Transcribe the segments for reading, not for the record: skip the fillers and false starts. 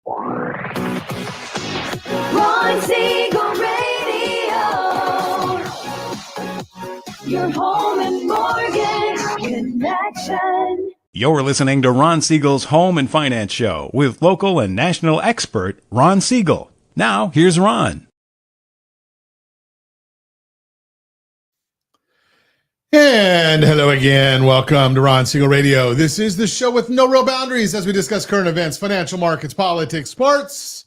Ron Siegel Radio, your home and mortgage connection. You're listening to Ron Siegel's Home and Finance Show with local and national expert Ron Siegel. Now, here's Ron. And hello again. Welcome to Ron Siegel Radio. This is the show with no real boundaries as we discuss current events, financial markets, politics, sports,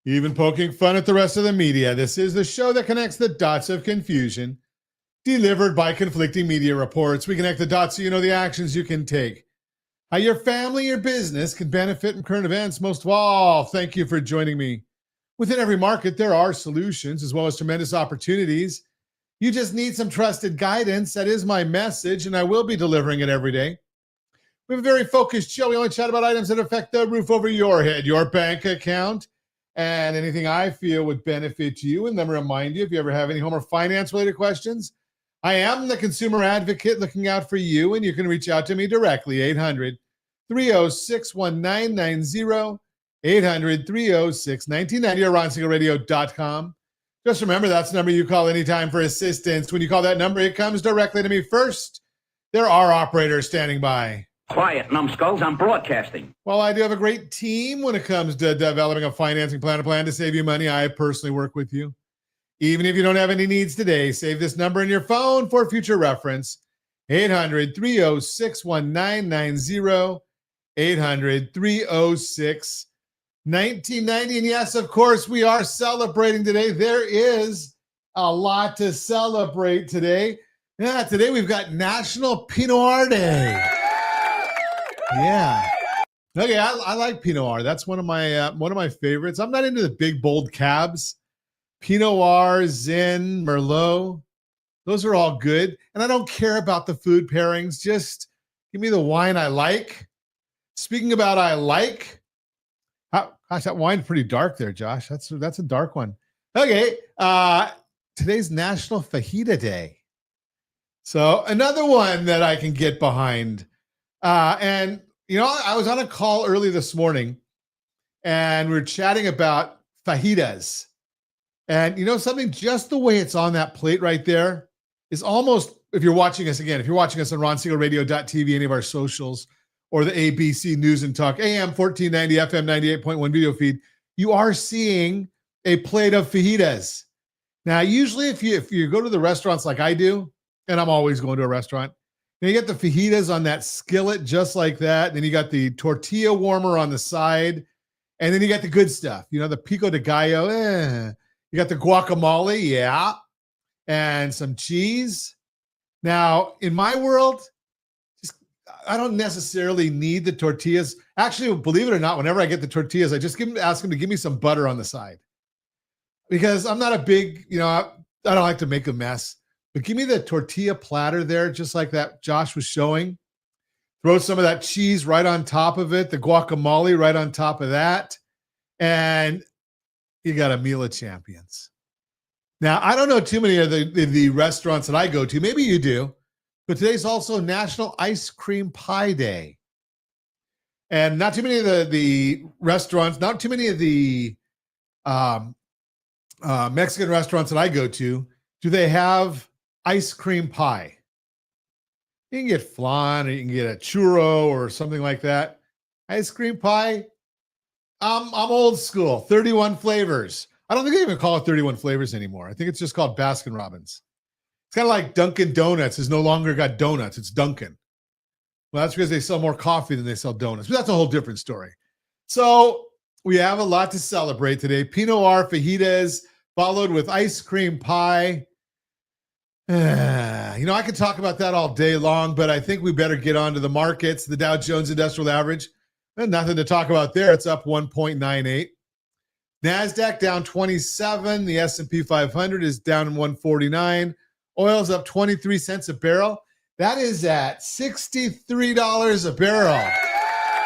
even poking fun at the rest of the media. This is the show that connects the dots of confusion delivered by conflicting media reports. We connect the dots so you know the actions you can take, how your family, your business can benefit from current events. Most of all, thank you for joining me. Within every market, there are solutions as well as tremendous opportunities. You just need some trusted guidance. That is my message, and I will be delivering it every day. We have a very focused show. We only chat about items that affect the roof over your head, your bank account, and anything I feel would benefit you. And then remind you, if you ever have any home or finance-related questions, I am the consumer advocate looking out for you, and you can reach out to me directly, 800-306-1990, 800-306-1990, or RonSiegelRadio.com. Just remember, that's the number you call anytime for assistance. When you call that number, it comes directly to me first. There are operators standing by. Quiet, numbskulls, I'm broadcasting. Well, I do have a great team when it comes to developing a financing plan, a plan to save you money. I personally work with you. Even if you don't have any needs today, save this number in your phone for future reference. 800-306-1990, 800-306-1990. 1990, and yes, of course, we are celebrating today. There is a lot to celebrate today. Yeah, today we've got National Pinot Noir Day. Yeah. Okay, I like Pinot Noir. That's one of my favorites. I'm not into the big, bold cabs. Pinot Noir, Zin, Merlot, those are all good. And I don't care about the food pairings. Just give me the wine I like. Speaking about I like, gosh, that wine's pretty dark there, Josh. That's a dark one. Okay, today's National Fajita Day. So another one that I can get behind. And, you know, I was on a call early this morning, and we were chatting about fajitas. And, you know, something just the way it's on that plate right there is almost, if you're watching us on RonSiegelRadio.tv, any of our socials, or the ABC News and Talk, AM 1490, FM 98.1 video feed, you are seeing a plate of fajitas. Now, usually if you go to the restaurants like I do, and I'm always going to a restaurant, you get the fajitas on that skillet just like that. Then you got the tortilla warmer on the side, and then you got the good stuff, you know, the pico de gallo. You got the guacamole, yeah, and some cheese. Now, in my world, I don't necessarily need the tortillas. Actually, believe it or not, whenever I get the tortillas, I just ask them to give me some butter on the side. Because I'm not a big, you know, I don't like to make a mess. But give me the tortilla platter there, just like that Josh was showing. Throw some of that cheese right on top of it, the guacamole right on top of that. And you got a meal of champions. Now, I don't know too many of the restaurants that I go to. Maybe you do. But today's also National Ice Cream Pie Day. And not too many of the restaurants, not too many of the Mexican restaurants that I go to, do they have ice cream pie. You can get flan, or you can get a churro or something like that. Ice cream pie, I'm old school, 31 flavors. I don't think they even call it 31 flavors anymore. I think it's just called Baskin Robbins. It's kind of like Dunkin' Donuts has no longer got donuts. It's Dunkin'. Well, that's because they sell more coffee than they sell donuts. But that's a whole different story. So we have a lot to celebrate today. Pinot Noir fajitas, followed with ice cream pie. You know, I could talk about that all day long, but I think we better get on to the markets. The Dow Jones Industrial Average, nothing to talk about there. It's up 1.98. NASDAQ down 27. The S&P 500 is down 149. Oil's up 23 cents a barrel. That is at $63 a barrel.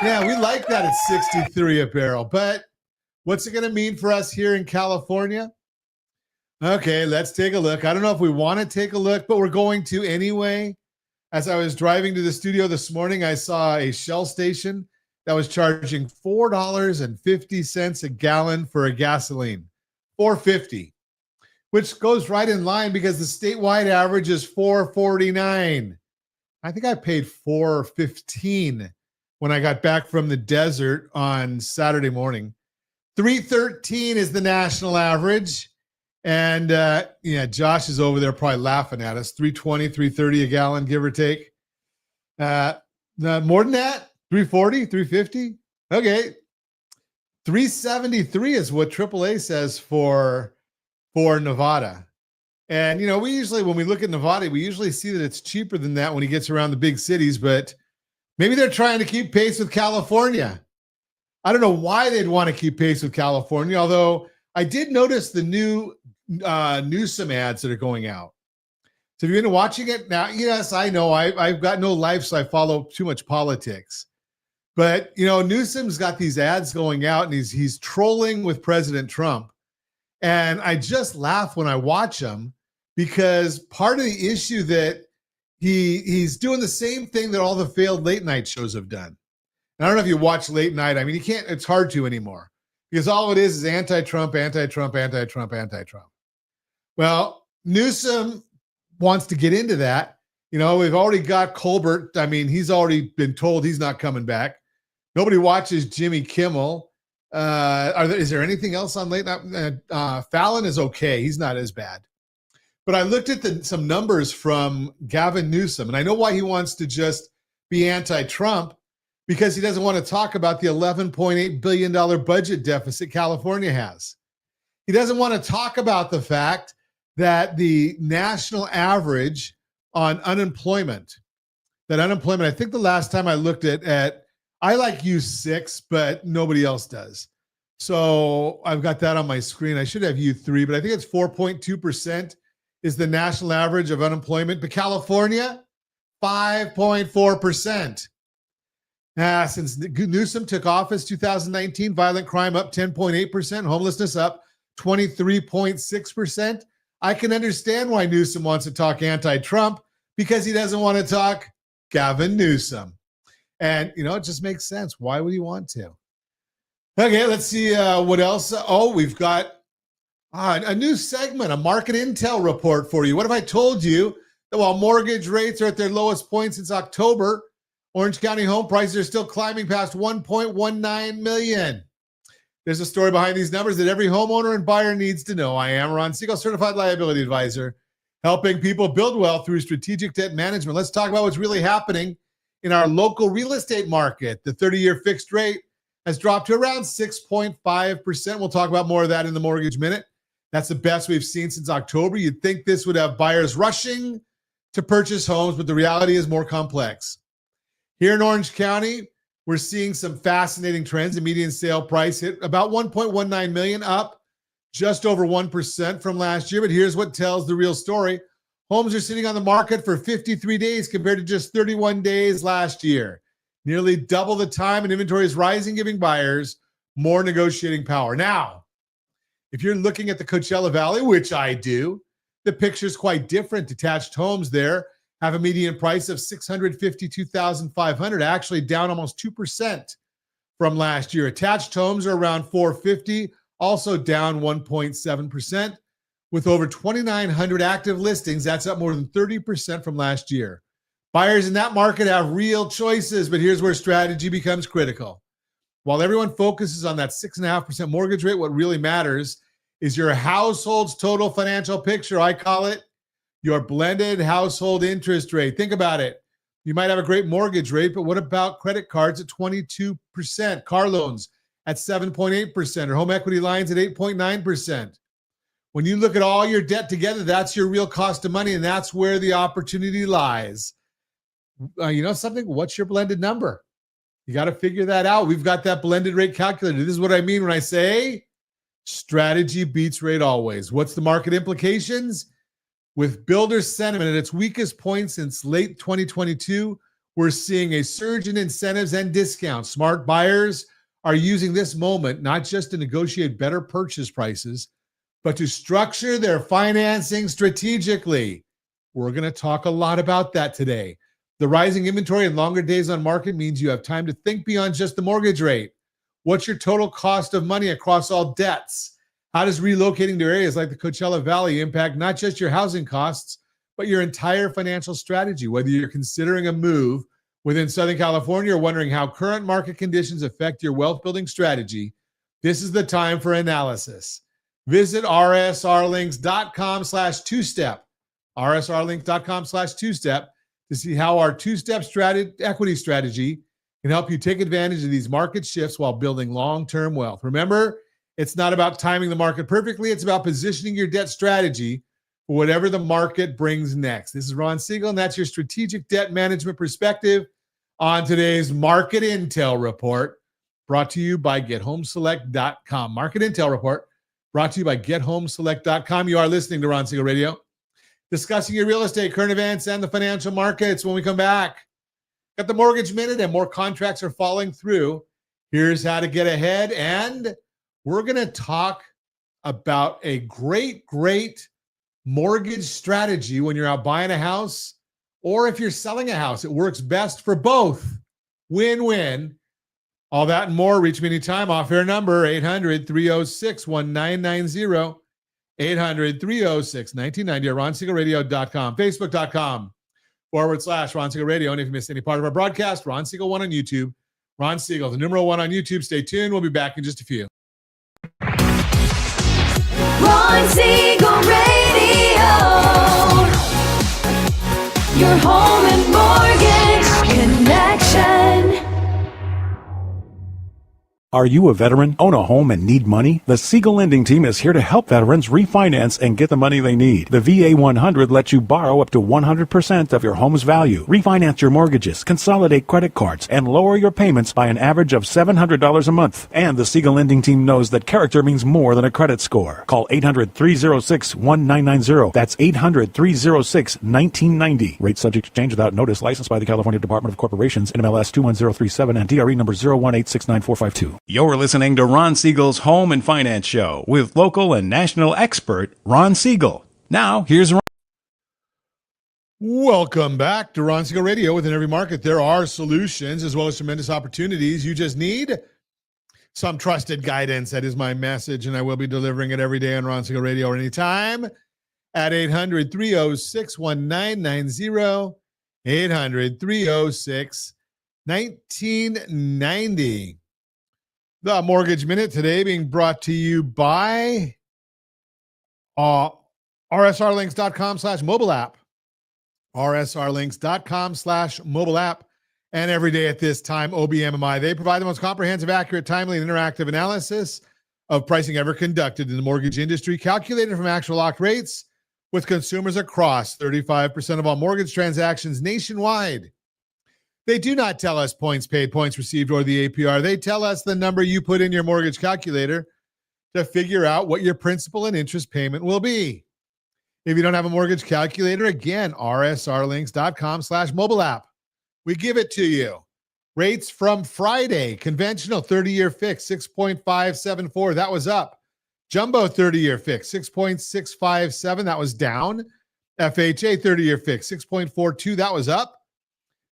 Yeah, we like that at 63 a barrel. But what's it going to mean for us here in California? Okay, let's take a look. I don't know if we want to take a look, but we're going to anyway. As I was driving to the studio this morning, I saw a Shell station that was charging $4.50 a gallon for a gasoline, $4.50, which goes right in line because the statewide average is $4.49. I think I paid $4.15 when I got back from the desert on Saturday morning. $3.13 is the national average. And Josh is over there probably laughing at us. $3.20, $3.30 a gallon, give or take. More than that, $3.40, $3.50. Okay. $3.73 is what AAA says for Nevada. And, we usually, when we look at Nevada, we usually see that it's cheaper than that when he gets around the big cities, but maybe they're trying to keep pace with California. I don't know why they'd want to keep pace with California, although I did notice the new Newsom ads that are going out. So have you been watching it now? Yes, I know. I've got no life, so I follow too much politics. But, Newsom's got these ads going out, and he's trolling with President Trump. And I just laugh when I watch him because part of the issue that he's doing the same thing that all the failed late night shows have done. And I don't know if you watch late night. I mean, it's hard to anymore because all it is anti-Trump, anti-Trump, anti-Trump, anti-Trump. Well, Newsom wants to get into that. We've already got Colbert. I mean, he's already been told he's not coming back. Nobody watches Jimmy Kimmel. Is there anything else on late night? Fallon is okay. He's not as bad. But I looked at some numbers from Gavin Newsom, and I know why he wants to just be anti-Trump, because he doesn't want to talk about the $11.8 billion budget deficit California has. He doesn't want to talk about the fact that the national average on unemployment, I think the last time I looked at I like U6, but nobody else does. So I've got that on my screen. I should have U3, but I think it's 4.2% is the national average of unemployment. But California, 5.4%. Since Newsom took office 2019, violent crime up 10.8%, homelessness up 23.6%. I can understand why Newsom wants to talk anti-Trump because he doesn't want to talk Gavin Newsom. And, it just makes sense. Why would he want to? Okay, let's see what else. We've got a new segment, a market intel report for you. What if I told you that while mortgage rates are at their lowest point since October, Orange County home prices are still climbing past $1.19 million. There's a story behind these numbers that every homeowner and buyer needs to know. I am Ron Siegel, Certified Liability Advisor, helping people build wealth through strategic debt management. Let's talk about what's really happening in our local real estate market. The 30-year fixed rate has dropped to around 6.5%. We'll talk about more of that in the Mortgage Minute. That's the best we've seen since October. You'd think this would have buyers rushing to purchase homes, but the reality is more complex. Here in Orange County, we're seeing some fascinating trends. The median sale price hit about $1.19 million, up just over 1% from last year. But here's what tells the real story. Homes are sitting on the market for 53 days compared to just 31 days last year. Nearly double the time, and inventory is rising, giving buyers more negotiating power. Now, if you're looking at the Coachella Valley, which I do, the picture's quite different. Detached homes there have a median price of $652,500, actually down almost 2% from last year. Attached homes are around $450,000, also down 1.7%. With over 2,900 active listings, that's up more than 30% from last year. Buyers in that market have real choices, but here's where strategy becomes critical. While everyone focuses on that 6.5% mortgage rate, what really matters is your household's total financial picture. I call it your blended household interest rate. Think about it. You might have a great mortgage rate, but what about credit cards at 22%, car loans at 7.8%, or home equity lines at 8.9%? When you look at all your debt together, that's your real cost of money, and that's where the opportunity lies. Something? What's your blended number? You got to figure that out. We've got that blended rate calculator. This is what I mean when I say strategy beats rate always. What's the market implications? With builder sentiment at its weakest point since late 2022, we're seeing a surge in incentives and discounts. Smart buyers are using this moment not just to negotiate better purchase prices, but to structure their financing strategically. We're going to talk a lot about that today. The rising inventory and longer days on market means you have time to think beyond just the mortgage rate. What's your total cost of money across all debts? How does relocating to areas like the Coachella Valley impact not just your housing costs, but your entire financial strategy? Whether you're considering a move within Southern California or wondering how current market conditions affect your wealth building strategy, this is the time for analysis. Visit rsrlinks.com/2step, rsrlinks.com/2step to see how our two-step equity strategy can help you take advantage of these market shifts while building long-term wealth. Remember, it's not about timing the market perfectly. It's about positioning your debt strategy for whatever the market brings next. This is Ron Siegel, and that's your strategic debt management perspective on today's Market Intel Report, brought to you by GetHomeSelect.com. Market Intel Report, brought to you by GetHomeSelect.com. You are listening to Ron Siegel Radio, discussing your real estate, current events, and the financial markets. When we come back, got the Mortgage Minute, and more contracts are falling through. Here's how to get ahead, and we're going to talk about a great mortgage strategy when you're out buying a house or if you're selling a house. It works best for both. Win-win. All that and more. Reach me anytime. Off-air number 800-306-1990. 800-306-1990 or RonSiegelRadio.com. Facebook.com/Ron Siegel Radio. And if you missed any part of our broadcast, Ron Siegel 1 on YouTube. Ron Siegel, the numeral 1 on YouTube. Stay tuned. We'll be back in just a few. Ron Siegel Radio. Your home and mortgage connection. Are you a veteran, own a home, and need money? The Siegel Lending Team is here to help veterans refinance and get the money they need. The VA 100 lets you borrow up to 100% of your home's value, refinance your mortgages, consolidate credit cards, and lower your payments by an average of $700 a month. And the Siegel Lending Team knows that character means more than a credit score. Call 800-306-1990. That's 800-306-1990. Rate subject to change without notice. Licensed by the California Department of Corporations, NMLS 21037, and DRE number 018694452. You're listening to Ron Siegel's Home and Finance Show with local and national expert Ron Siegel. Now, here's Ron. Welcome back to Ron Siegel Radio. Within every market, there are solutions as well as tremendous opportunities. You just need some trusted guidance. That is my message, and I will be delivering it every day on Ron Siegel Radio or anytime at 800-306-1990, 800-306-1990. The Mortgage Minute today being brought to you by rsrlinks.com/mobile app, rsrlinks.com/mobile app, and every day at this time, OBMMI. They provide the most comprehensive, accurate, timely, and interactive analysis of pricing ever conducted in the mortgage industry, calculated from actual locked rates with consumers across 35% of all mortgage transactions nationwide. They do not tell us points paid, points received, or the APR. They tell us the number you put in your mortgage calculator to figure out what your principal and interest payment will be. If you don't have a mortgage calculator, again, rsrlinks.com/mobile app. We give it to you. Rates from Friday, conventional 30-year fix, 6.574. That was up. Jumbo 30-year fix, 6.657. That was down. FHA 30-year fix, 6.42. That was up.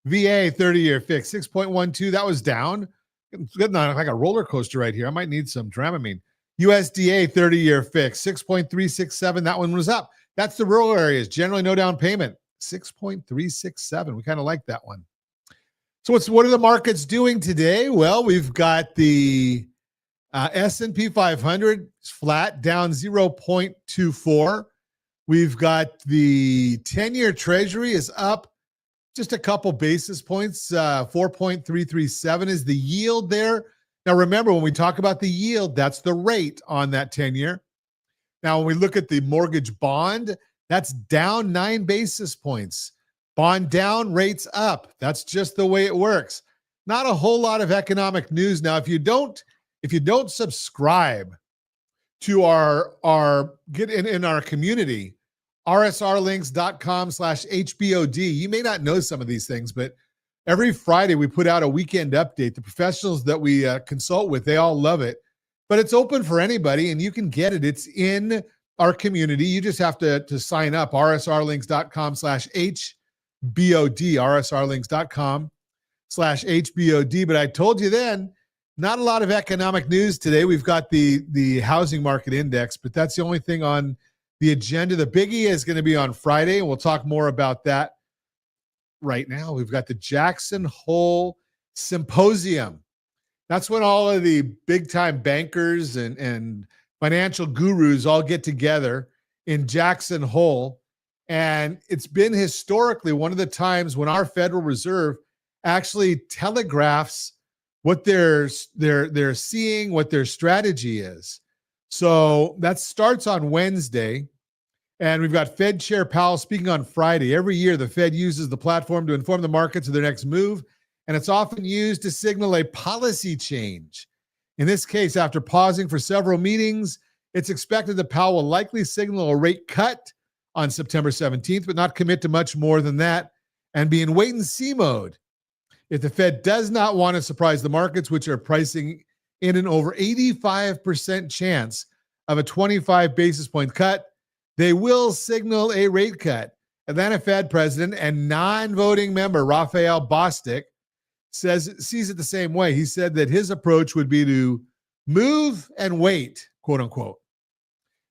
VA 30-year fix, 6.12. That was down. It's getting like a roller coaster right here. I might need some Dramamine. USDA 30-year fix, 6.367. That one was up. That's the rural areas. Generally no down payment, 6.367. We kind of like that one. So what are the markets doing today? Well, we've got the S&P 500 flat, down 0.24. We've got the 10-year Treasury is up just a couple basis points. 4.337 is the yield there. Now, remember, when we talk about the yield, that's the rate on that 10-year. Now, when we look at the mortgage bond, that's down 9 basis points. Bond down, rates up. That's just the way it works. Not a whole lot of economic news. Now, if you don't subscribe to our get in our community, rsrlinks.com/HBOD. You may not know some of these things, but every Friday we put out a weekend update. The professionals that we consult with, they all love it. But it's open for anybody, and you can get it. It's in our community. You just have to sign up, rsrlinks.com/HBOD. rsrlinks.com/HBOD. But I told you then, not a lot of economic news today. We've got the housing market index, but that's the only thing on the agenda. The biggie is going to be on Friday, and we'll talk more about that right now. We've got the Jackson Hole Symposium. That's when all of the big-time bankers and financial gurus all get together in Jackson Hole. And it's been historically one of the times when our Federal Reserve actually telegraphs what they're seeing, what their strategy is. So that starts on Wednesday. And we've got Fed Chair Powell speaking on Friday. Every year, the Fed uses the platform to inform the markets of their next move, and it's often used to signal a policy change. In this case, after pausing for several meetings, it's expected that Powell will likely signal a rate cut on September 17th, but not commit to much more than that and be in wait-and-see mode. If the Fed does not want to surprise the markets, which are pricing in an over 85% chance of a 25 basis point cut, they will signal a rate cut. Atlanta Fed president and non-voting member Raphael Bostic sees it the same way. He said that his approach would be to move and wait, quote unquote,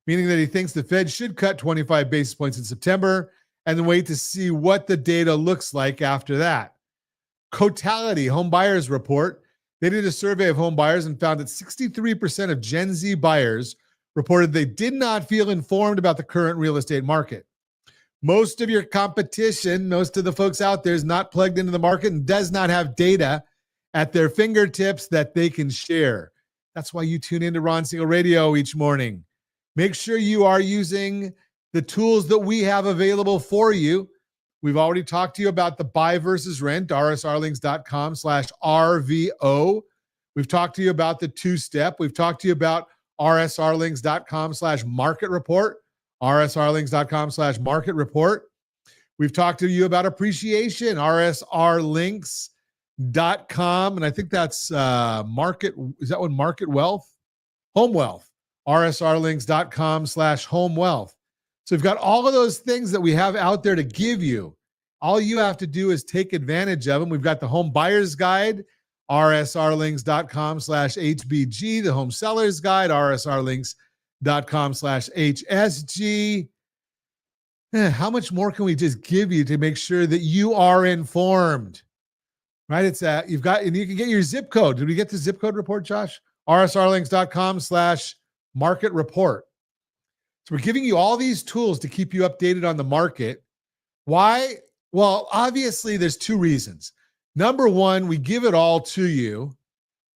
meaning that he thinks the Fed should cut 25 basis points in September and then wait to see what the data looks like after that. Cotality Home Buyers Report, they did a survey of home buyers and found that 63% of Gen Z buyers reported they did not feel informed about the current real estate market. Most of your competition, most of the folks out there is not plugged into the market and does not have data at their fingertips that they can share. That's why you tune into Ron Siegel Radio each morning. Make sure you are using the tools that we have available for you. We've already talked to you about the buy versus rent, rsrlinks.com/RVO. We've talked to you about the two-step. We've talked to you about rsrlinks.com/market report, rsrlinks.com/market report. We've talked to you about appreciation, rsrlinks.com. And I think that's market. Is that one market wealth? Home wealth, rsrlinks.com/home wealth. So we've got all of those things that we have out there to give you. All you have to do is take advantage of them. We've got the home buyer's guide, rsrlinks.com/HBG, the home seller's guide, rsrlinks.com/HSG. How much more can we just give you to make sure that you are informed? Right? It's you've got, and you can get your zip code. Did we get the zip code report, Josh? rsrlinks.com/market report. So we're giving you all these tools to keep you updated on the market. Why? Well, obviously there's two reasons. Number one, we give it all to you.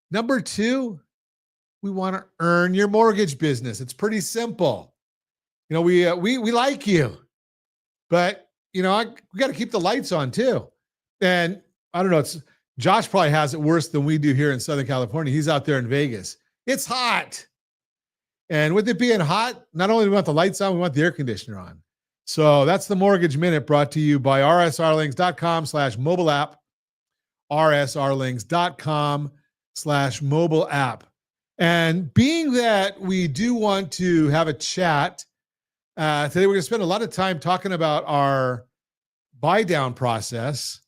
Number two, we want to earn your mortgage business. It's pretty simple. You know, we like you, but we got to keep the lights on too. And I don't know, Josh probably has it worse than we do here in Southern California. He's out there in Vegas. It's hot. And with it being hot, not only do we want the lights on, we want the air conditioner on. So that's the Mortgage Minute, brought to you by rsrlinks.com/mobile app, rsrlinks.com/mobile app. And being that we do want to have a chat, today we're going to spend a lot of time talking about our buy down process.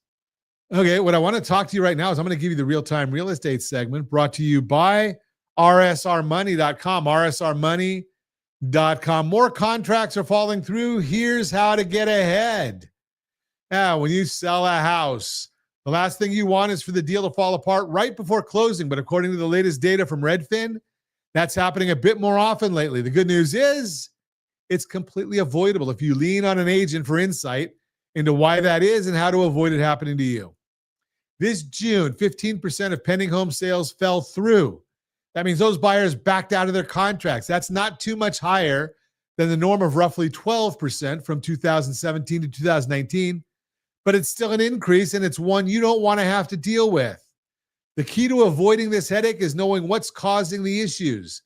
Okay, what I want to talk to you right now is I'm going to give you the real-time real estate segment, brought to you by rsrmoney.com, rsrmoney.com. More contracts are falling through. Here's how to get ahead. When you sell a house, the last thing you want is for the deal to fall apart right before closing. But according to the latest data from Redfin, that's happening a bit more often lately. The good news is it's completely avoidable if you lean on an agent for insight into why that is and how to avoid it happening to you. This June, 15% of pending home sales fell through. That means those buyers backed out of their contracts. That's not too much higher than the norm of roughly 12% from 2017 to 2019, but it's still an increase, and it's one you don't want to have to deal with. The key to avoiding this headache is knowing what's causing the issues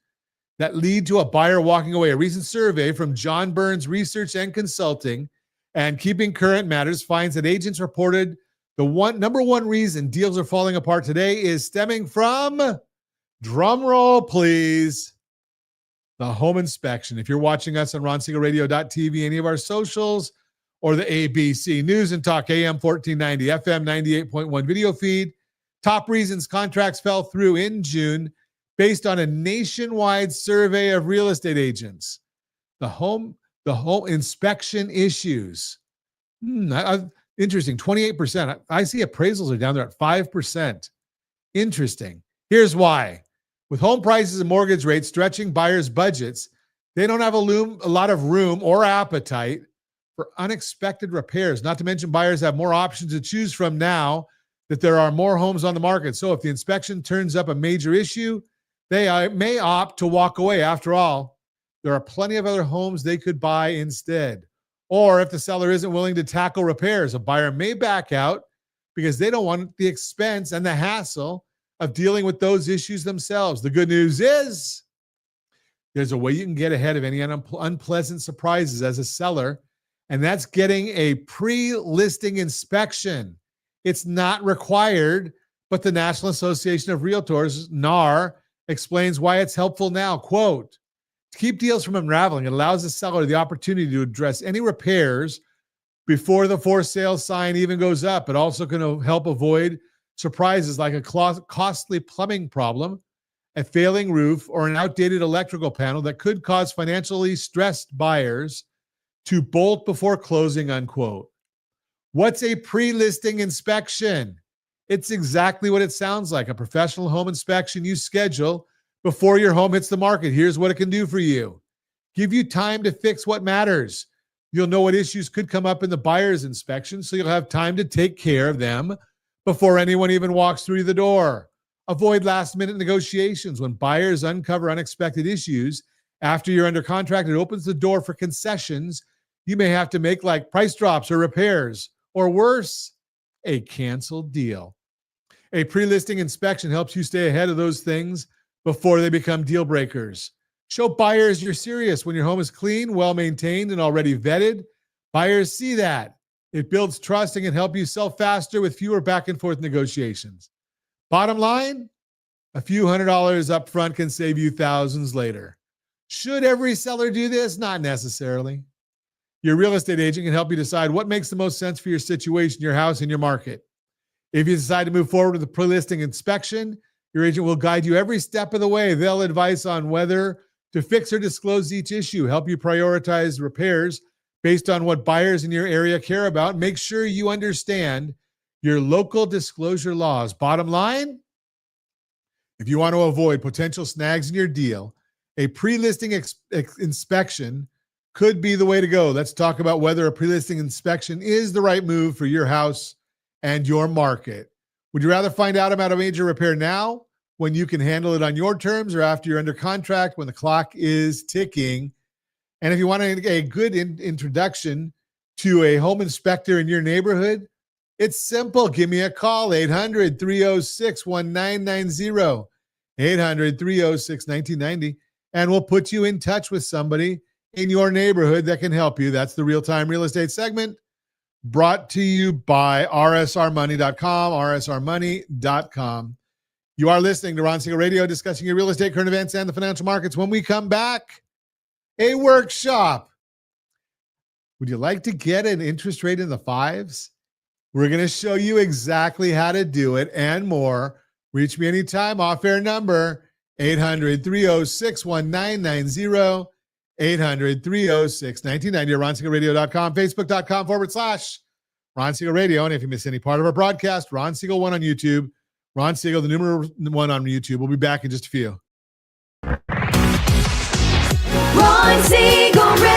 that lead to a buyer walking away. A recent survey from John Burns Research and Consulting and Keeping Current Matters finds that agents reported the number one reason deals are falling apart today is stemming from, drum roll, please, the home inspection. If you're watching us on RonSiegelRadio.tv, any of our socials, or the ABC News and Talk AM 1490, FM 98.1 video feed. Top reasons contracts fell through in June based on a nationwide survey of real estate agents. The home inspection issues. Interesting, 28%. I see appraisals are down there at 5%. Interesting. Here's why. With home prices and mortgage rates stretching buyers' budgets, they don't have a lot of room or appetite for unexpected repairs. Not to mention buyers have more options to choose from now that there are more homes on the market. So if the inspection turns up a major issue, they may opt to walk away. After all, there are plenty of other homes they could buy instead. Or if the seller isn't willing to tackle repairs, a buyer may back out because they don't want the expense and the hassle of dealing with those issues themselves. The good news is there's a way you can get ahead of any unpleasant surprises as a seller, and that's getting a pre-listing inspection. It's not required, but the National Association of Realtors, NAR, explains why it's helpful now. Quote, to keep deals from unraveling, it allows the seller the opportunity to address any repairs before the for sale sign even goes up. It also can help avoid surprises like a costly plumbing problem, a failing roof, or an outdated electrical panel that could cause financially stressed buyers to bolt before closing, unquote. What's a pre-listing inspection? It's exactly what it sounds like, a professional home inspection you schedule before your home hits the market. Here's what it can do for you. Give you time to fix what matters. You'll know what issues could come up in the buyer's inspection, so you'll have time to take care of them before anyone even walks through the door. Avoid last-minute negotiations. When buyers uncover unexpected issues after you're under contract, it opens the door for concessions you may have to make, like price drops or repairs, or worse, a canceled deal. A pre-listing inspection helps you stay ahead of those things before they become deal breakers. Show buyers you're serious. When your home is clean, well-maintained, and already vetted, buyers see that. It builds trust and can help you sell faster with fewer back-and-forth negotiations. Bottom line, a few $100s up front can save you thousands later. Should every seller do this? Not necessarily. Your real estate agent can help you decide what makes the most sense for your situation, your house, and your market. If you decide to move forward with a pre-listing inspection, your agent will guide you every step of the way. They'll advise on whether to fix or disclose each issue, help you prioritize repairs based on what buyers in your area care about. Make sure you understand your local disclosure laws. Bottom line, if you want to avoid potential snags in your deal, a pre-listing inspection could be the way to go. Let's talk about whether a pre-listing inspection is the right move for your house and your market. Would you rather find out about a major repair now, when you can handle it on your terms, or after you're under contract, when the clock is ticking? And if you want a good introduction to a home inspector in your neighborhood, it's simple. Give me a call, 800-306-1990, 800-306-1990, and we'll put you in touch with somebody in your neighborhood that can help you. That's the Real-Time Real Estate segment, brought to you by rsrmoney.com, rsrmoney.com. You are listening to Ron Siegel Radio, discussing your real estate, current events, and the financial markets. When we come back, a workshop. Would you like to get an interest rate in the 5s? We're going to show you exactly how to do it and more. Reach me anytime. Off-air number, 800-306-1990, 800-306-1990, or RonSiegelRadio.com, Facebook.com/Ron Siegel Radio. And if you miss any part of our broadcast, Ron Siegel 1 on YouTube, Ron Siegel, the number 1 on YouTube. We'll be back in just a few. Ron Siegel Radio.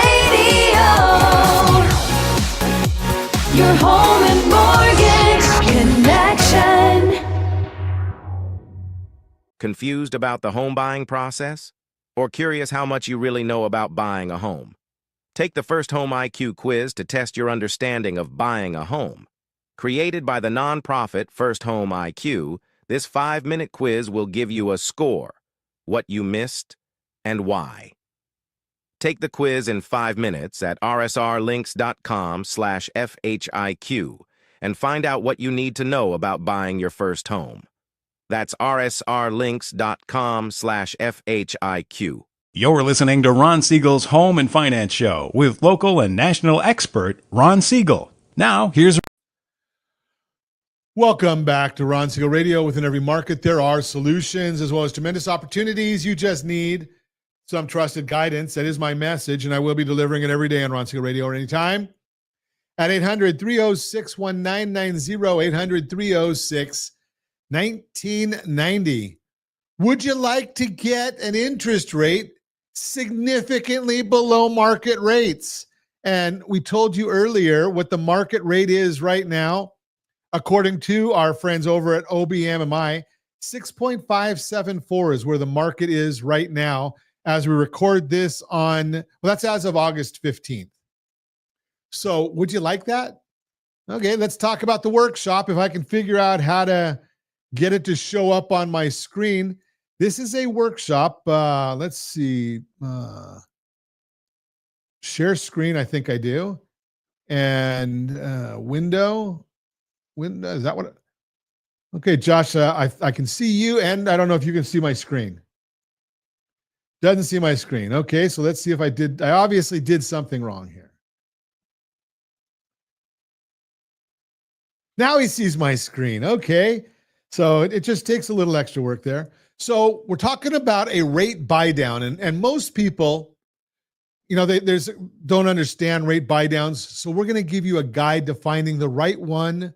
Your home and mortgage connection. Confused about the home buying process? Or curious how much you really know about buying a home? Take the First Home IQ quiz to test your understanding of buying a home. Created by the nonprofit First Home IQ, this 5-minute quiz will give you a score, what you missed, and why. Take the quiz in 5 minutes at rsrlinks.com/FHIQ and find out what you need to know about buying your first home. That's rsrlinks.com/FHIQ. You're listening to Ron Siegel's Home and Finance Show with local and national expert Ron Siegel. Now, here's Welcome back to Ron Siegel Radio. Within every market, there are solutions as well as tremendous opportunities. You just need some trusted guidance. That is my message, and I will be delivering it every day on Ron Siegel Radio or anytime at 800-306-1990, 800-306-1990. Would you like to get an interest rate significantly below market rates? And we told you earlier what the market rate is right now. According to our friends over at OBMMI, 6.574 is where the market is right now as we record this on, well, that's as of August 15th. So would you like that? Okay, let's talk about the workshop. If I can figure out how to get it to show up on my screen. This is a workshop. Let's see. Share screen, I think I do. And window, is that what? Okay, Josh, I can see you, and I don't know if you can see my screen. Doesn't see my screen. Okay, so let's see if I obviously did something wrong here. Now he sees my screen. Okay, so it just takes a little extra work there. So we're talking about a rate buy down, and most people, you know, they don't understand rate buy downs. So we're going to give you a guide to finding the right one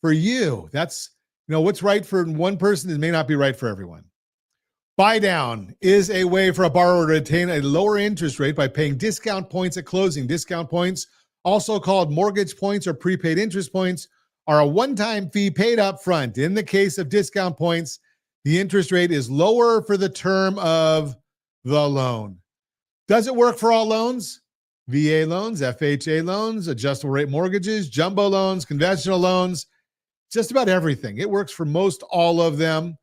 for you. That's, you know, what's right for one person, it may not be right for everyone. Buy down is a way for a borrower to attain a lower interest rate by paying discount points at closing. Discount points, also called mortgage points or prepaid interest points, are a one-time fee paid up front. In the case of discount points, the interest rate is lower for the term of the loan. Does it work for all loans? VA loans, FHA loans, adjustable rate mortgages, jumbo loans, conventional loans, just about everything. It works for most all of them.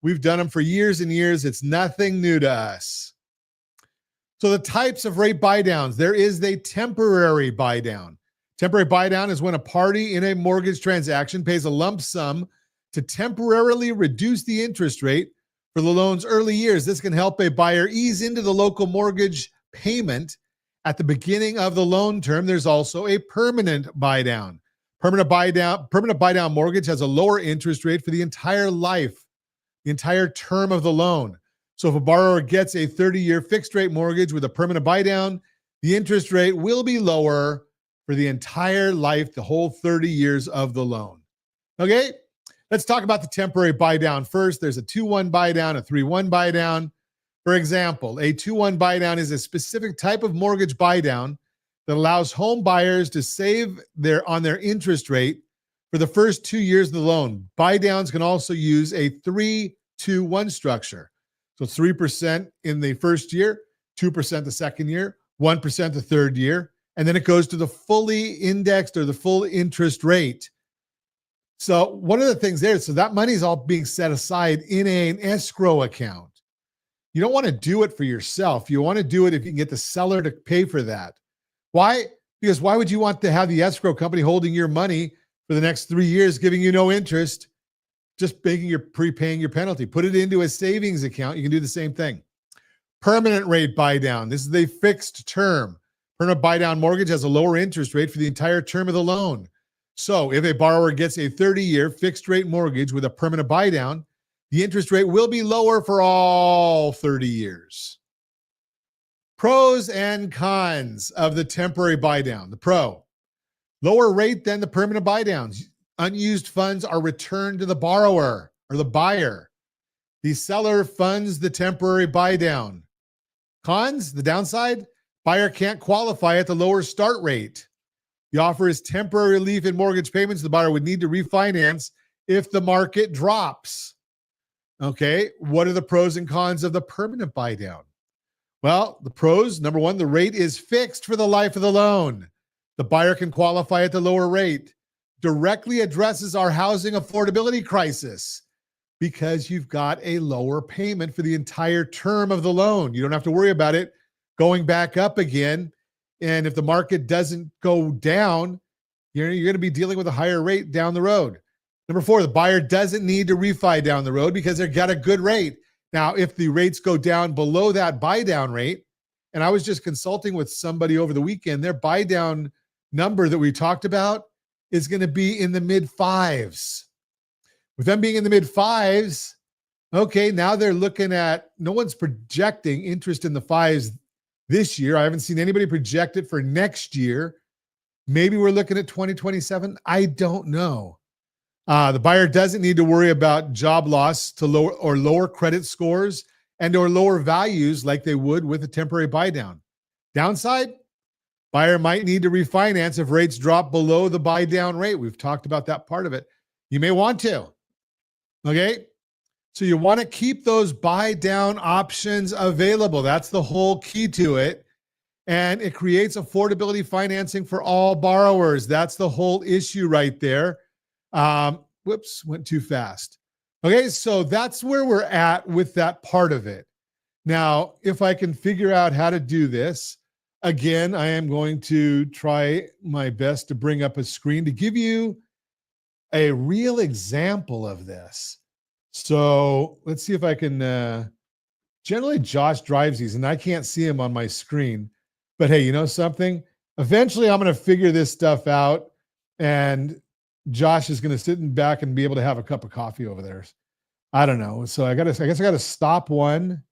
We've done them for years and years. It's nothing new to us. So the types of rate buy downs, there is the temporary buy down. Temporary buy down is when a party in a mortgage transaction pays a lump sum to temporarily reduce the interest rate for the loan's early years. This can help a buyer ease into the local mortgage payment at the beginning of the loan term. There's also a permanent buy down. Permanent buy down mortgage has a lower interest rate for the entire life, the entire term of the loan. So if a borrower gets a 30-year fixed rate mortgage with a permanent buy down, the interest rate will be lower for the entire life, the whole 30 years of the loan. Okay, let's talk about the temporary buy down first. There's a 2-1 buy down, a 3-1 buy down. For example, a 2-1 buy down is a specific type of mortgage buy down that allows home buyers to save on their interest rate for the first 2 years of the loan. Buy downs can also use a 3-2-1 structure. So 3% in the first year, 2% the second year, 1% the third year, and then it goes to the fully indexed or the full interest rate. So one of the things there, so that money is all being set aside in an escrow account. You don't want to do it for yourself. You want to do it if you can get the seller to pay for that. Why? Because why would you want to have the escrow company holding your money for the next 3 years, giving you no interest, just prepaying your penalty? Put it into a savings account. You can do the same thing. Permanent rate buy down. This is a fixed term. Permanent buy down mortgage has a lower interest rate for the entire term of the loan. So if a borrower gets a 30-year fixed rate mortgage with a permanent buy down, the interest rate will be lower for all 30 years. Pros and cons of the temporary buy down. The pro, lower rate than the permanent buy downs. Unused funds are returned to the borrower or the buyer. The seller funds the temporary buy down. Cons, the downside, buyer can't qualify at the lower start rate. The offer is temporary relief in mortgage payments. The buyer would need to refinance if the market drops. Okay, what are the pros and cons of the permanent buy down? Well, the pros, number one, the rate is fixed for the life of the loan. The buyer can qualify at the lower rate. Directly addresses our housing affordability crisis because you've got a lower payment for the entire term of the loan. You don't have to worry about it going back up again. And if the market doesn't go down, you're going to be dealing with a higher rate down the road. Number four, the buyer doesn't need to refi down the road because they've got a good rate. Now, if the rates go down below that buy down rate, and I was just consulting with somebody over the weekend, their buy down number that we talked about is going to be in the mid fives. With them being in the mid fives, okay, now they're looking at, no one's projecting interest in the fives this year. I haven't seen anybody project it for next year. Maybe we're looking at 2027. I don't know. The buyer doesn't need to worry about job loss to lower credit scores and or lower values like they would with a temporary buy down. Downside, buyer might need to refinance if rates drop below the buy down rate. We've talked about that part of it. You may want to. Okay. So you want to keep those buy down options available. That's the whole key to it. And it creates affordability financing for all borrowers. That's the whole issue right there. Whoops, went too fast. Okay, so that's where we're at with that part of it. Now, if I can figure out how to do this, again, I am going to try my best to bring up a screen to give you a real example of this. So let's see if I can, generally Josh drives these and I can't see him on my screen, but hey, you know something? Eventually I'm going to figure this stuff out and Josh is going to sit in back and be able to have a cup of coffee over there. I don't know. So I guess I got to stop one.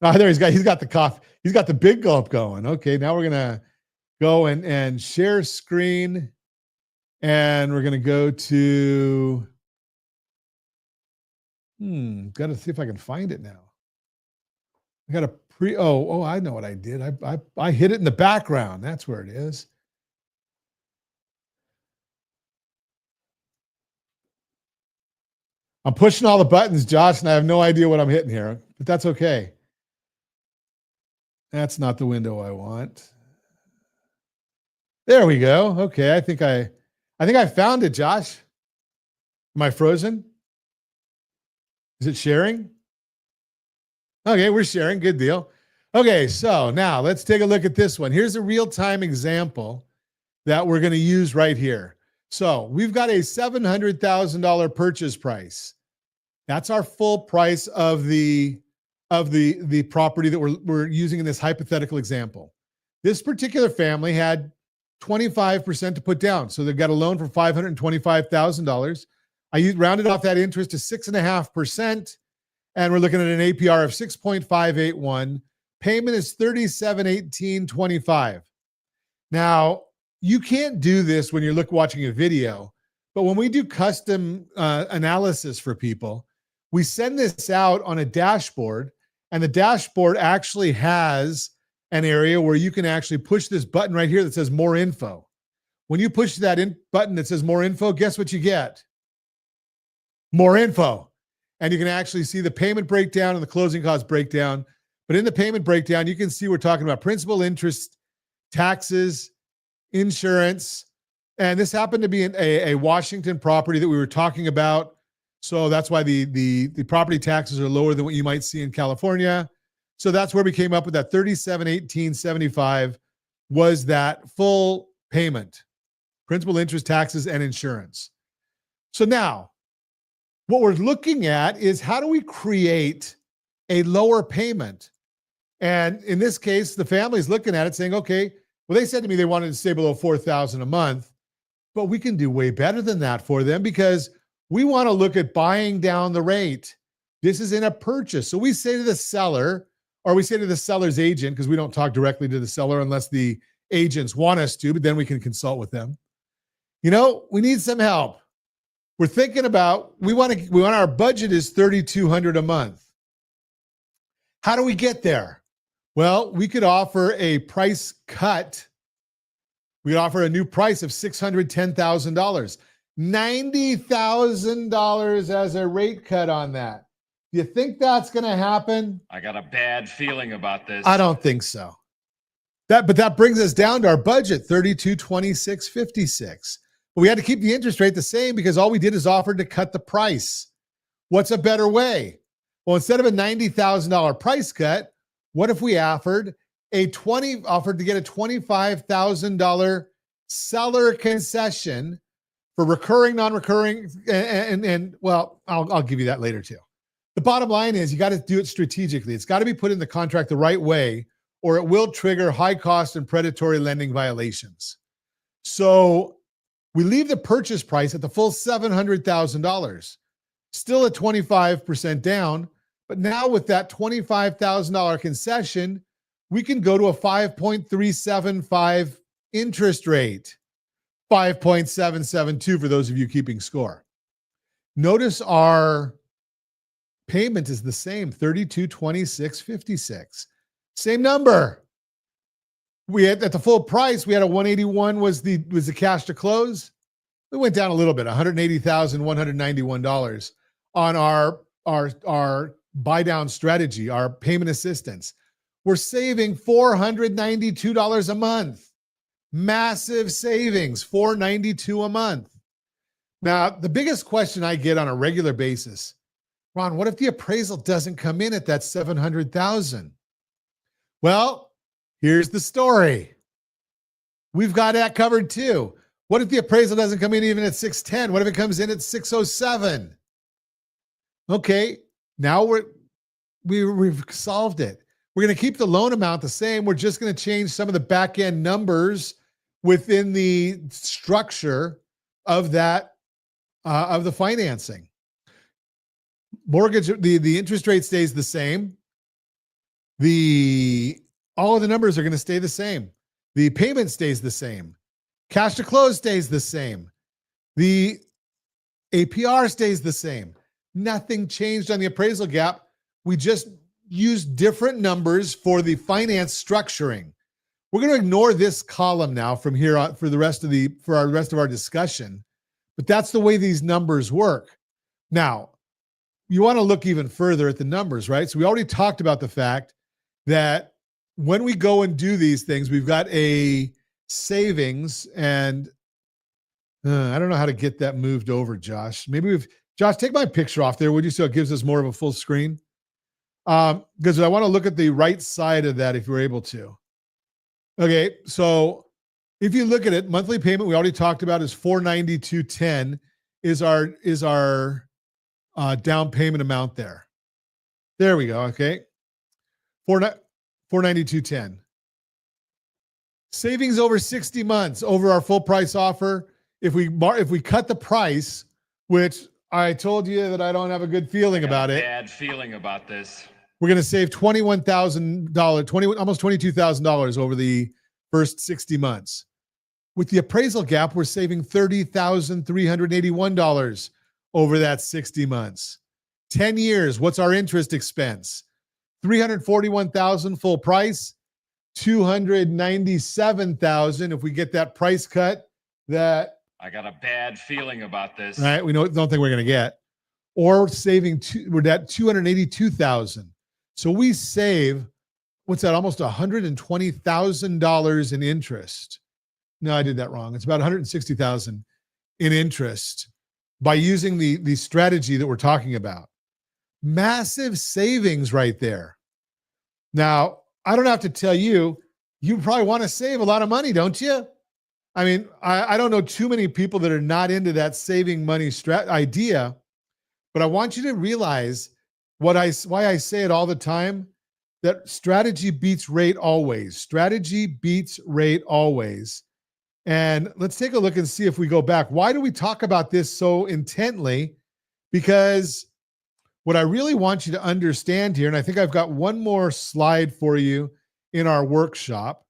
Oh, there he's got the coffee. He's got the big gulp going. Okay. Now we're going to go and share screen and we're going to go to, got to see if I can find it now. I got a I know what I did. I hit it in the background. That's where it is. I'm pushing all the buttons, Josh, and I have no idea what I'm hitting here, but that's okay. That's not the window I want. There we go. Okay, I think I found it, Josh. Am I frozen? Is it sharing? Okay, we're sharing. Good deal. Okay, so now let's take a look at this one. Here's a real-time example that we're going to use right here. So we've got a $700,000 purchase price. That's our full price of the property that we're using in this hypothetical example. This particular family had 25% to put down. So they've got a loan for $525,000. I rounded off that interest to 6.5%, and we're looking at an APR of 6.581. Payment is $3718.25. Now, you can't do this when you're watching a video, but when we do custom analysis for people, we send this out on a dashboard, and the dashboard actually has an area where you can actually push this button right here that says more info. When you push that button that says more info, guess what you get? More info. And you can actually see the payment breakdown and the closing cost breakdown. But in the payment breakdown, you can see we're talking about principal, interest, taxes, insurance. And this happened to be a Washington property that we were talking about. So that's why the property taxes are lower than what you might see in California. So that's where we came up with that $3718.75 was that full payment, principal, interest, taxes, and insurance. So now what we're looking at is how do we create a lower payment? And in this case, the family's looking at it saying, okay, well, they said to me they wanted to stay below $4,000 a month, but we can do way better than that for them because we want to look at buying down the rate. This is in a purchase. So we say to the seller, or we say to the seller's agent, because we don't talk directly to the seller unless the agents want us to, but then we can consult with them. You know, we need some help. We're thinking about, we want our budget is $3,200 a month. How do we get there? Well, we could offer a price cut. We could offer a new price of $610,000, $90,000 as a rate cut on that. Do you think that's going to happen? I got a bad feeling about this. I don't think so. But that brings us down to our budget, $3226.56. But we had to keep the interest rate the same because all we did is offer to cut the price. What's a better way? Well, instead of a $90,000 price cut, what if we offered to get a $25,000 seller concession for recurring, non-recurring, and well, I'll give you that later too. The bottom line is you got to do it strategically. It's got to be put in the contract the right way, or it will trigger high cost and predatory lending violations. So we leave the purchase price at the full $700,000, still at 25% down. But now with that $25,000 concession, we can go to a 5.375 interest rate, 5.772 for those of you keeping score. Notice our payment is the same, $3226.56. Same number. We had at the full price, we had a 181 was the cash to close. We went down a little bit, $180,191 on our buy down strategy, our payment assistance. We're saving $492 a month. Massive savings, $492 a month. Now, the biggest question I get on a regular basis, Ron, what if the appraisal doesn't come in at that $700,000? Well, here's the story. We've got that covered too. What if the appraisal doesn't come in even at 610? What if it comes in at 607? Okay, now we've solved it. We're going to keep the loan amount the same. We're just going to change some of the back end numbers within the structure of that of the financing. Mortgage, the interest rate stays the same. All of the numbers are going to stay the same. The payment stays the same. Cash to close stays the same. The APR stays the same. Nothing changed on the appraisal gap. We just used different numbers for the finance structuring. We're going to ignore this column now from here on for the rest of our discussion. But that's the way these numbers work. Now, you want to look even further at the numbers, right? So we already talked about the fact that when we go and do these things, we've got a savings, and I don't know how to get that moved over, Josh. Josh, take my picture off there, would you, so it gives us more of a full screen? Because I want to look at the right side of that if you're able to. Okay, so if you look at it, monthly payment we already talked about is $492.10 is our down payment amount there. There we go. Okay, $492.10. Savings over 60 months over our full price offer. If we cut the price, which I told you that I don't have a good feeling about it. Bad feeling about this. We're going to save $21,000, almost $22,000 over the first 60 months. With the appraisal gap, we're saving $30,381 over that 60 months. 10 years, what's our interest expense? $341,000 full price, $297,000 if we get that price cut that I got a bad feeling about this. right, we don't think we're going to get. Or we're at $282,000. So we save, what's that, almost $120,000 in interest. No, I did that wrong. It's about $160,000 in interest by using the strategy that we're talking about. Massive savings right there. Now, I don't have to tell you, you probably want to save a lot of money, don't you? I mean, I don't know too many people that are not into that saving money idea, but I want you to realize why I say it all the time, that strategy beats rate always. Strategy beats rate always. And let's take a look and see if we go back. Why do we talk about this so intently? Because what I really want you to understand here, and I think I've got one more slide for you in our workshop,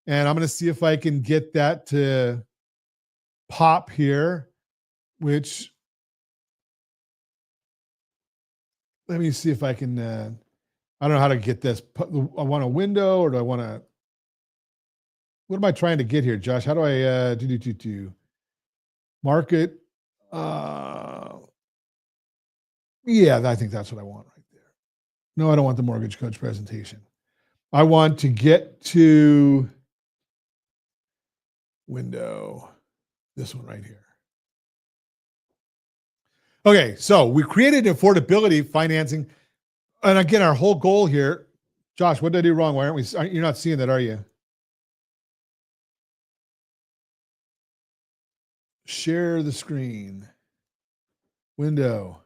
and I'm going to see if I can get that to pop here, which, let me see if I can, I don't know how to get this. I want a window, or do I want to, what am I trying to get here, Josh? How do I do market? Yeah, I think that's what I want right there. No, I don't want the mortgage coach presentation. I want to get to window, this one right here. Okay, so we created affordability financing. And again, our whole goal here, Josh, what did I do wrong? Why aren't we, you're not seeing that, are you? Share the screen. Window.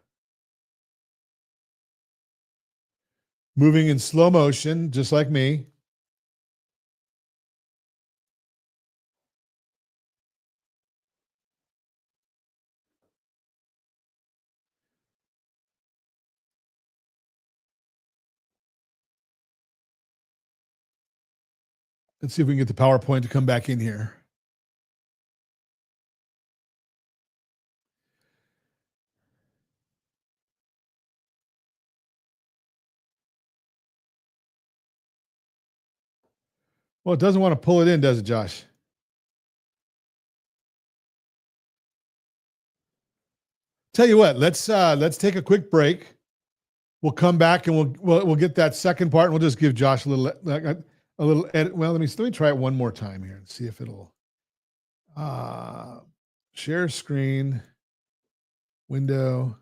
moving in slow motion, just like me. Let's see if we can get the PowerPoint to come back in here. Well, it doesn't want to pull it in, does it, Josh? Tell you what, let's take a quick break. We'll come back and we'll get that second part, and we'll just give Josh a little edit. Well, let me try it one more time here and see if it'll share screen window.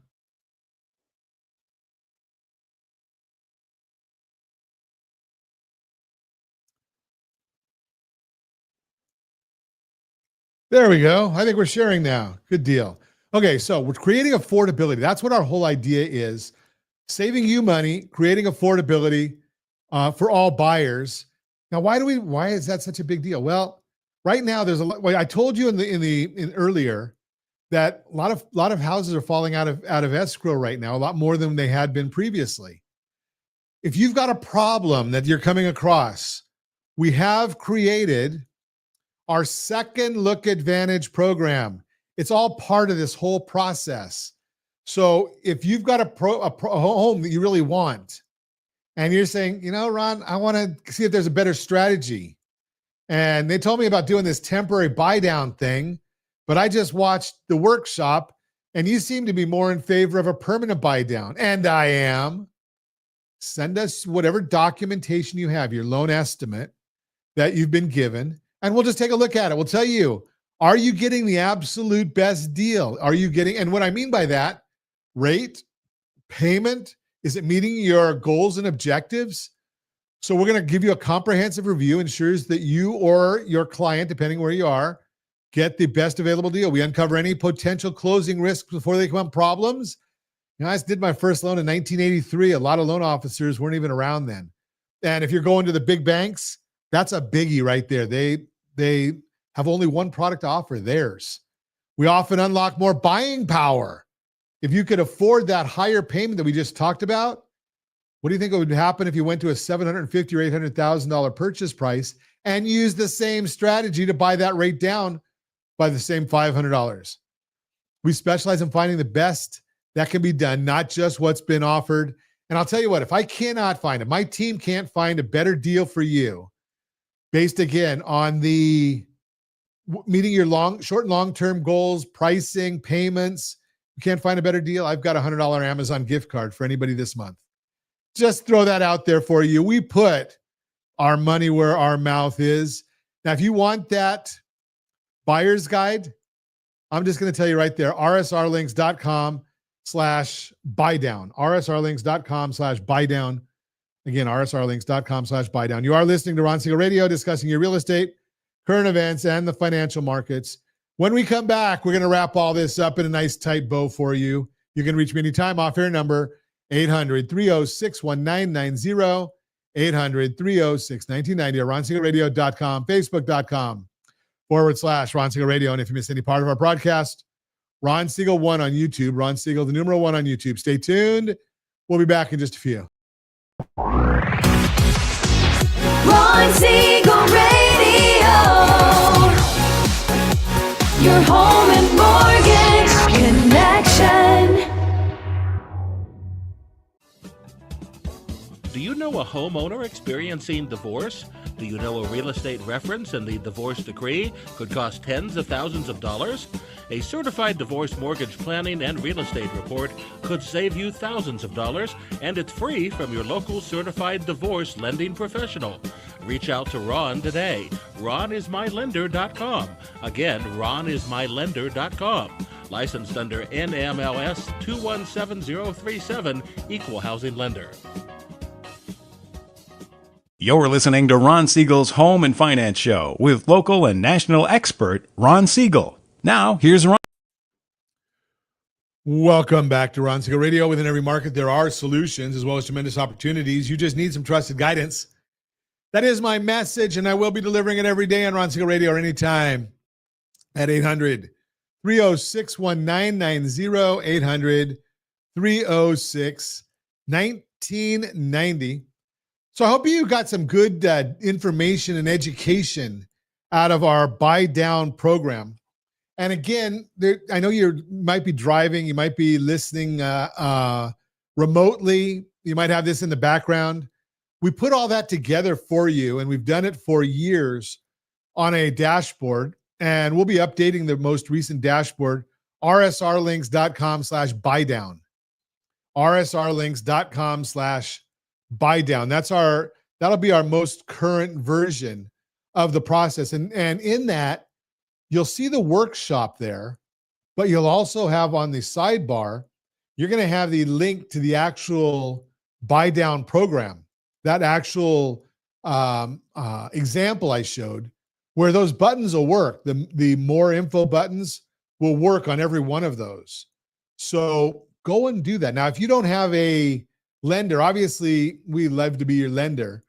There we go. I think we're sharing now. Good deal. Okay, so we're creating affordability. That's what our whole idea is. Saving you money, creating affordability for all buyers. Now, why is that such a big deal? Well, right now there's a lot. Well, I told you in earlier that a lot of houses are falling out of escrow right now, a lot more than they had been previously. If you've got a problem that you're coming across, we have created our Second Look Advantage program. It's all part of this whole process. So if you've got a home that you really want, and you're saying, you know, Ron, I want to see if there's a better strategy. And they told me about doing this temporary buy down thing, but I just watched the workshop and you seem to be more in favor of a permanent buy down. And I am. Send us whatever documentation you have, your loan estimate that you've been given, and we'll just take a look at it. We'll tell you, are you getting the absolute best deal? Are you getting, and what I mean by that, rate, payment, is it meeting your goals and objectives? So we're going to give you a comprehensive review, ensures that you or your client, depending where you are, get the best available deal. We uncover any potential closing risks before they become problems. You know, I did my first loan in 1983. A lot of loan officers weren't even around then. And if you're going to the big banks, that's a biggie right there. They have only one product to offer, theirs. We often unlock more buying power. If you could afford that higher payment that we just talked about, what do you think would happen if you went to a $750,000 or $800,000 purchase price and used the same strategy to buy that rate down by the same $500? We specialize in finding the best that can be done, not just what's been offered. And I'll tell you what, if I cannot find it, my team can't find a better deal for you, based again on the meeting your short and long-term goals, pricing, payments, you can't find a better deal, I've got a $100 Amazon gift card for anybody this month. Just throw that out there for you. We put our money where our mouth is. Now, if you want that buyer's guide, I'm just going to tell you right there, rsrlinks.com/buydown. rsrlinks.com/buydown. Again, rsrlinks.com/buydown. You are listening to Ron Siegel Radio, discussing your real estate, current events, and the financial markets. When we come back, we're going to wrap all this up in a nice tight bow for you. You can reach me anytime off air number 800-306-1990, 800-306-1990, or ronsiegelradio.com, facebook.com/Ron Siegel Radio. And if you missed any part of our broadcast, Ron Siegel 1 on YouTube, Ron Siegel, the numeral 1 on YouTube. Stay tuned. We'll be back in just a few. Ron Siegel Radio. Your home and mortgage connection. Do you know a homeowner experiencing divorce? Do you know a real estate reference and the divorce decree could cost tens of thousands of dollars? A certified divorce mortgage planning and real estate report could save you thousands of dollars, and it's free from your local certified divorce lending professional. Reach out to Ron today. RonIsMyLender.com. Again, RonIsMyLender.com. Licensed under NMLS 217037, Equal Housing Lender. You're listening to Ron Siegel's Home and Finance Show with local and national expert Ron Siegel. Now, here's Ron. Welcome back to Ron Siegel Radio. Within every market, there are solutions as well as tremendous opportunities. You just need some trusted guidance. That is my message, and I will be delivering it every day on Ron Siegel Radio or anytime at 800-306-1990, 800-306-1990. So I hope you got some good information and education out of our buy down program. And again, I know you might be driving, you might be listening remotely, you might have this in the background. We put all that together for you, and we've done it for years on a dashboard, and we'll be updating the most recent dashboard, rsrlinks.com/buydown. rsrlinks.com/buydown. That'll be our most current version of the process. And in that, you'll see the workshop there, but you'll also have on the sidebar, you're going to have the link to the actual buy down program, that actual example I showed, where those buttons will work. The more info buttons will work on every one of those. So go and do that. Now, if you don't have a lender, obviously we love to be your lender,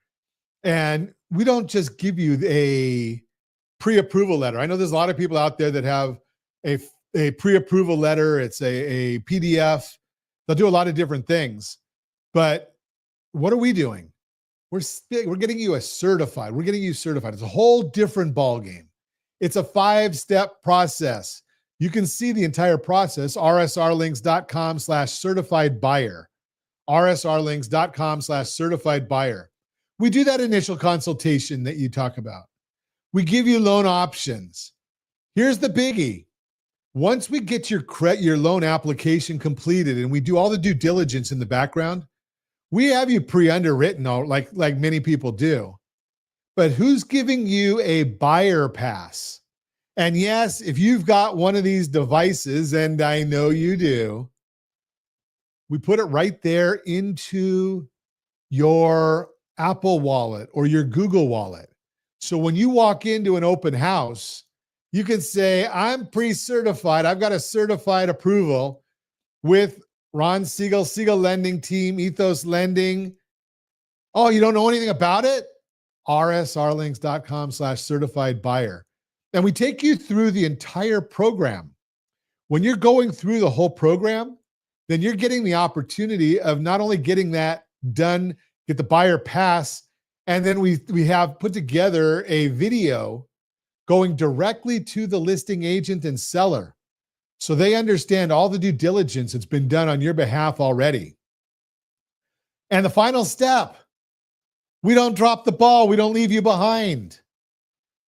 and we don't just give you a pre-approval letter. I know there's a lot of people out there that have a pre-approval letter. It's a PDF. They'll do a lot of different things. But what are we doing? We're getting you certified. We're getting you certified. It's a whole different ballgame. It's a 5-step process. You can see the entire process, rsrlinks.com/certified buyer. rsrlinks.com/certified buyer. We do that initial consultation that you talk about. We give you loan options. Here's the biggie. Once we get your loan application completed and we do all the due diligence in the background, we have you pre-underwritten, like many people do. But who's giving you a buyer pass? And yes, if you've got one of these devices, and I know you do, we put it right there into your Apple Wallet or your Google Wallet. So when you walk into an open house, you can say, I'm pre-certified. I've got a certified approval with Ron Siegel, Siegel Lending Team, Ethos Lending. Oh, you don't know anything about it? rsrlinks.com/certified buyer. And we take you through the entire program. When you're going through the whole program, then you're getting the opportunity of not only getting that done, get the buyer pass, and then we have put together a video going directly to the listing agent and seller, so they understand all the due diligence that's been done on your behalf already. And the final step, we don't drop the ball. We don't leave you behind.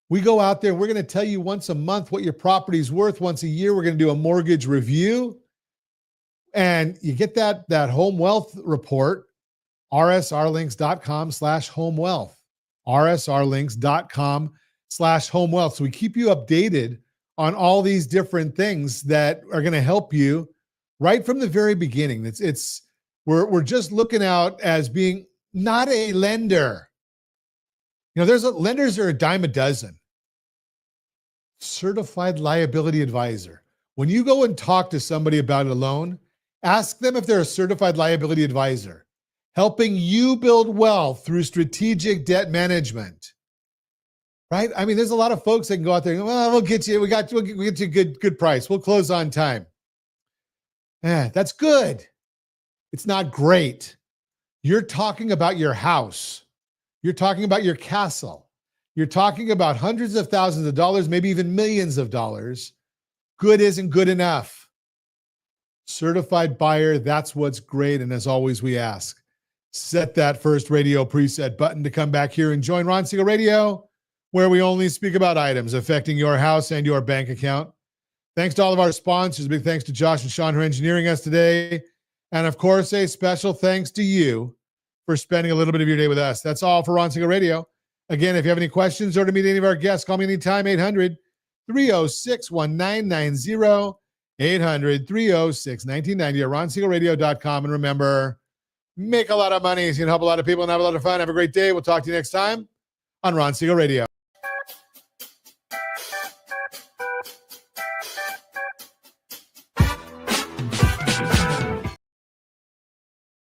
We go out there. We're going to tell you once a month what your property's worth. Once a year, we're going to do a mortgage review. And you get that home wealth report, rsrlinks.com/homewealth, rsrlinks.com/homewealth. So we keep you updated on all these different things that are going to help you right from the very beginning. We're just looking out as being not a lender. You know, lenders are a dime a dozen. Certified Liability Advisor. When you go and talk to somebody about a loan, ask them if they're a certified liability advisor, helping you build wealth through strategic debt management. Right? I mean, there's a lot of folks that can go out there and go, well, we'll get you a good price. We'll close on time. That's good. It's not great. You're talking about your house. You're talking about your castle. You're talking about hundreds of thousands of dollars, maybe even millions of dollars. Good isn't good enough. Certified buyer, that's what's great. And as always, we ask, set that first radio preset button to come back here and join Ron Siegel Radio, where we only speak about items affecting your house and your bank account. Thanks to all of our sponsors. Big thanks to Josh and Sean for engineering us today. And of course, a special thanks to you for spending a little bit of your day with us. That's all for Ron Siegel Radio. Again, if you have any questions or to meet any of our guests, call me anytime, 800-306-1990, 800-306-1990 at ronsiegelradio.com. And remember, make a lot of money so you can help a lot of people and have a lot of fun. Have a great day. We'll talk to you next time on Ron Siegel Radio.